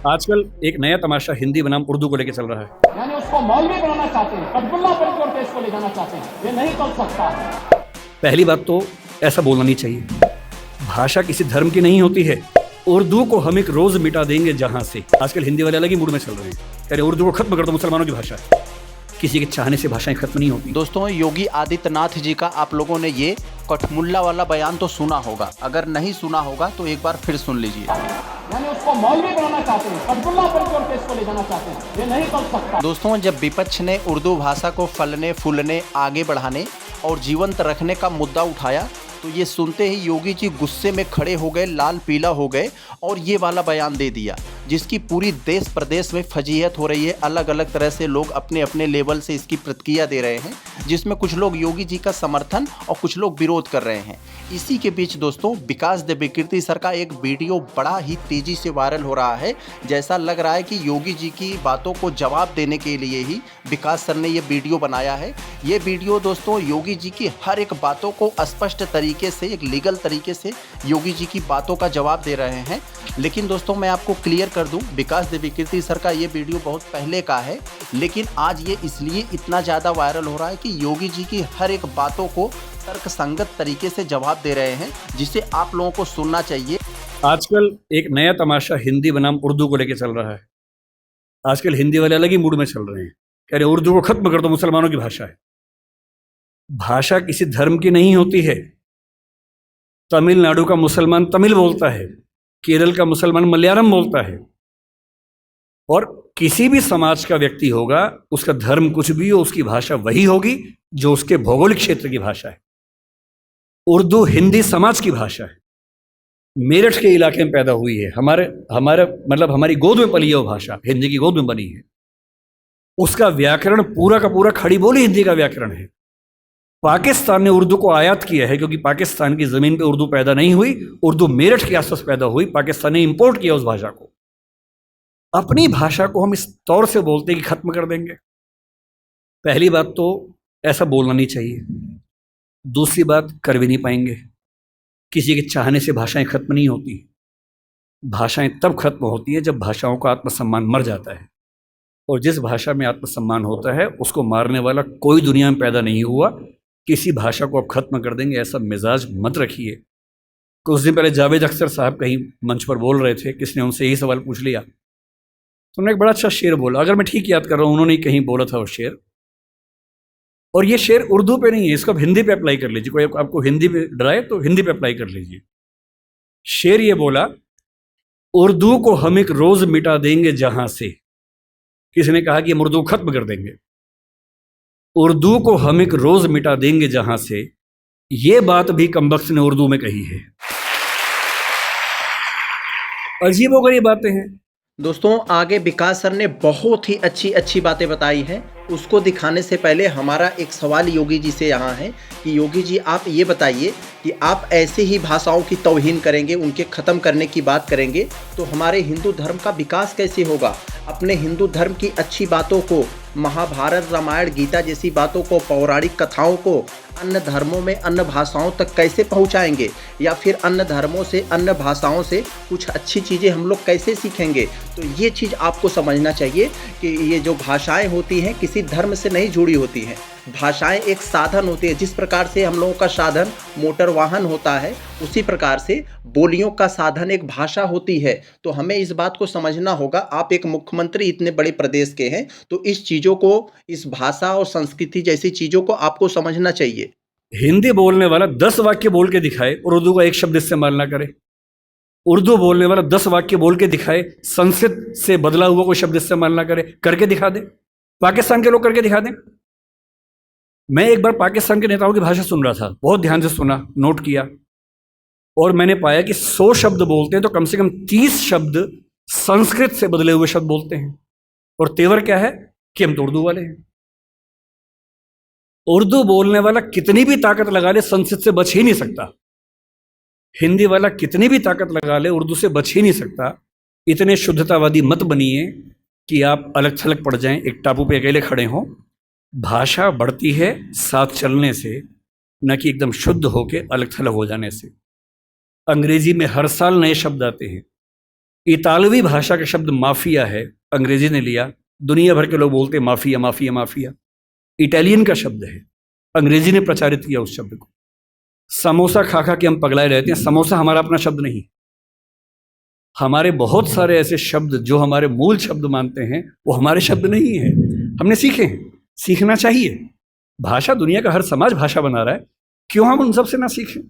आजकल एक नया तमाशा हिंदी बनाम उर्दू को लेकर चल रहा है। यानी उसको मौलवी बनाना चाहते हैं, कटपुल्ला बन के और देश को ले जाना चाहते हैं। ये नहीं चल सकता। पहली बात तो ऐसा बोलना नहीं चाहिए। भाषा किसी धर्म की नहीं होती है। उर्दू को हम एक रोज मिटा देंगे जहां से। आजकल हिंदी वाले अलग ही मूड में चल रहे हैं, कह रहे उर्दू को खत्म कर दो, मुसलमानों की भाषा है। किसी के चाहने से भाषाएं खत्म नहीं होती। दोस्तों, योगी आदित्यनाथ जी का आप लोगों ने ये कठमुल्ला वाला बयान तो सुना होगा। अगर नहीं सुना होगा तो एक बार फिर सुन लीजिए। यानी उसको मौलवी बनाना चाहते हैं, कटपुल्ला बन के और देश को ले जाना चाहते हैं। ये नहीं चल सकता। दोस्तों, जब विपक्ष ने उर्दू भाषा को फलने फूलने, आगे बढ़ाने और जीवंत रखने का मुद्दा उठाया तो ये सुनते ही योगी जी गुस्से में खड़े हो गए, लाल पीला हो गए और ये वाला बयान दे दिया, जिसकी पूरी देश प्रदेश में फजीहत हो रही है। अलग अलग तरह से लोग अपने अपने लेवल से इसकी प्रतिक्रिया दे रहे हैं, जिसमें कुछ लोग योगी जी का समर्थन और कुछ लोग विरोध कर रहे हैं। इसी के बीच दोस्तों, विकास दिव्य विकृति सर का एक वीडियो बड़ा ही तेजी से वायरल हो रहा है। जैसा लग रहा है कि योगी जी की बातों को जवाब देने के लिए ही विकास सर ने ये वीडियो बनाया है। ये वीडियो दोस्तों योगी जी की हर एक बातों को स्पष्ट तरीके से, एक लीगल तरीके से योगी जी की बातों का जवाब दे रहे हैं। लेकिन दोस्तों, मैं आपको क्लियर कर दूं, विकास दिव्य विकृति सर का ये वीडियो बहुत पहले का है, लेकिन आज ये इसलिए इतना ज़्यादा वायरल हो रहा है कि योगी जी की हर एक बातों को तर्कसंगत तरीके से जवाब दे रहे हैं, जिसे आप लोगों को सुनना चाहिए। आजकल एक नया तमाशा हिंदी बनाम उर्दू को लेकर चल रहा है। आजकल हिंदी वाले अलग ही मूड में चल रहे हैं, कह रहे उर्दू को खत्म कर दो, मुसलमानों की भाषा है। भाषा किसी धर्म की नहीं होती है। तमिलनाडु का मुसलमान तमिल बोलता है, केरल का मुसलमान मलयालम बोलता है, और किसी भी समाज का व्यक्ति होगा, उसका धर्म कुछ भी हो, उसकी भाषा वही होगी जो उसके भौगोलिक क्षेत्र की भाषा है। उर्दू हिंदी समाज की भाषा है। मेरठ के इलाके में पैदा हुई है, हमारे मतलब हमारी गोद में पली है वो भाषा, हिंदी की गोद में बनी है। उसका व्याकरण पूरा का पूरा खड़ी बोली हिंदी का व्याकरण है। पाकिस्तान ने उर्दू को आयात किया है, क्योंकि पाकिस्तान की जमीन पे उर्दू पैदा नहीं हुई, उर्दू मेरठ के आसपास पैदा हुई। पाकिस्तान ने इंपोर्ट किया उस भाषा को। अपनी भाषा को हम इस तौर से बोलते हैं कि खत्म कर देंगे। पहली बात तो ऐसा बोलना नहीं चाहिए। दूसरी बात, कर भी नहीं पाएंगे। किसी के चाहने से भाषाएं खत्म नहीं होती। भाषाएं तब खत्म होती है जब भाषाओं का आत्मसम्मान मर जाता है, और जिस भाषा में आत्मसम्मान होता है उसको मारने वाला कोई दुनिया में पैदा नहीं हुआ। किसी भाषा को अब खत्म कर देंगे ऐसा मिजाज मत रखिए। कुछ दिन पहले जावेद अख्तर साहब कहीं मंच पर बोल रहे थे, किसने उनसे यही सवाल पूछ लिया, तो उन्होंने एक बड़ा अच्छा शेर बोला। अगर मैं ठीक याद कर रहा हूँ, उन्होंने कहीं बोला था वो शेर, और ये शेर उर्दू पे नहीं है, इसको आप हिंदी पे अप्लाई कर लीजिए। कोई आपको हिंदी पे डराए तो हिंदी पे अप्लाई कर लीजिए। शेर ये बोला, उर्दू को हम एक रोज मिटा देंगे जहां से। किसी ने कहा कि हम उर्दू खत्म कर देंगे। उर्दू को हम एक रोज मिटा देंगे जहां से, ये बात भी कमबख्त ने उर्दू में कही है। अजीबोगरीब बातें हैं। दोस्तों, आगे विकास सर ने बहुत ही अच्छी अच्छी बातें बताई हैं। उसको दिखाने से पहले हमारा एक सवाल योगी जी से यहाँ है कि योगी जी, आप ये बताइए कि आप ऐसे ही भाषाओं की तौहीन करेंगे, उनके ख़त्म करने की बात करेंगे, तो हमारे हिंदू धर्म का विकास कैसे होगा? अपने हिंदू धर्म की अच्छी बातों को, महाभारत, रामायण, गीता जैसी बातों को, पौराणिक कथाओं को अन्य धर्मों में, अन्य भाषाओं तक कैसे पहुंचाएंगे? या फिर अन्य धर्मों से, अन्य भाषाओं से कुछ अच्छी चीज़ें हम लोग कैसे सीखेंगे? तो ये चीज़ आपको समझना चाहिए कि ये जो भाषाएं होती हैं किसी धर्म से नहीं जुड़ी होती हैं। भाषाएं एक साधन होती है। जिस प्रकार से हम लोगों का साधन मोटर वाहन होता है, उसी प्रकार से बोलियों का साधन एक भाषा होती है। तो हमें इस बात को समझना होगा। आप एक मुख्यमंत्री इतने बड़े प्रदेश के हैं, तो इस चीज़ों को, इस भाषा और संस्कृति जैसी चीज़ों को आपको समझना चाहिए। हिंदी बोलने वाला 10 वाक्य बोल के दिखाए और उर्दू का एक शब्द इस्तेमाल ना करे। उर्दू बोलने वाला 10 वाक्य बोल के दिखाए, संस्कृत से बदला हुआ कोई शब्द इस्तेमाल ना करे, करके दिखा दे। पाकिस्तान के लोग करके दिखा दें। मैं एक बार पाकिस्तान के नेताओं की भाषा सुन रहा था, बहुत ध्यान से सुना, नोट किया, और मैंने पाया कि 100 शब्द बोलते हैं तो कम से कम 30 शब्द संस्कृत से बदले हुए शब्द बोलते हैं। और तेवर क्या है कि हम तो उर्दू वाले हैं। उर्दू बोलने वाला कितनी भी ताकत लगा ले, संस्कृत से बच ही नहीं सकता। हिंदी वाला कितनी भी ताकत लगा ले, उर्दू से बच ही नहीं सकता। इतने शुद्धतावादी मत बनिए कि आप अलग थलग पड़ जाएं, एक टापू पे अकेले खड़े हों। भाषा बढ़ती है साथ चलने से, न कि एकदम शुद्ध होके अलग थलग हो जाने से। अंग्रेजी में हर साल नए शब्द आते हैं। इतालवी भाषा का शब्द माफिया है, अंग्रेजी ने लिया, दुनिया भर के लोग बोलते हैं माफिया माफिया माफिया। इटालियन का शब्द है, अंग्रेजी ने प्रचारित किया उस शब्द को। समोसा खा खा के हम पगलाए रहते हैं, समोसा हमारा अपना शब्द नहीं। हमारे बहुत सारे ऐसे शब्द जो हमारे मूल शब्द मानते हैं वो हमारे शब्द नहीं है, हमने सीखे हैं, सीखना चाहिए। भाषा दुनिया का हर समाज भाषा बना रहा है, क्यों हम उन सब से ना सीखें।